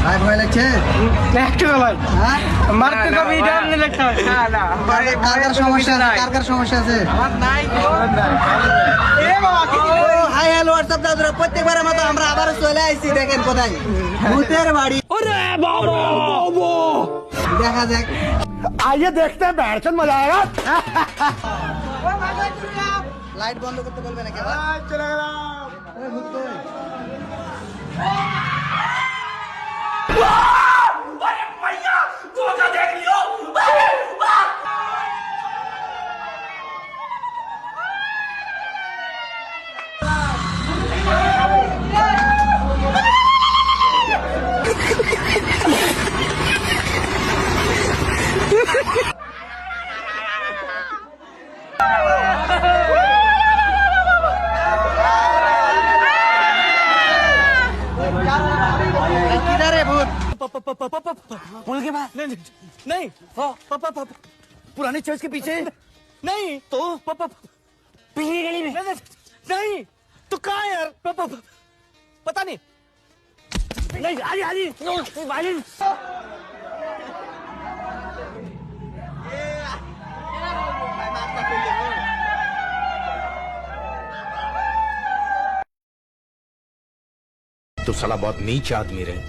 ভাই ভয় লাগছে? একটু ভাই হ্যাঁ? মারতে তো ভিডিও আমনে লাগতে হয়। না না কার কার সমস্যা আছে? কার কার সমস্যা আছে? আমার নাই তো। এ বাবা কি হাই হ্যালো হোয়াটসঅ্যাপ দাদুরা, প্রত্যেকবারের মতো আমরা আবার চলে আইছি। দেখেন কোথায়, ভূতের বাড়ি। ওরে বাবা দেখা যাক। आइए देखते हैं बैठन मजा आएगा লাইট বন্ধ করতে বলবে নাকি আবার? चले गया ওরে ভূত কই? किधर है भूत? पुल के बाद नहीं नहीं पुरानी चर्च के पीछे नहीं तो पिछली गली में नहीं तो कहाँ है यार पता नहीं नहीं आजी आजी वायलिन तो साला बहुत नीच आदमी रहे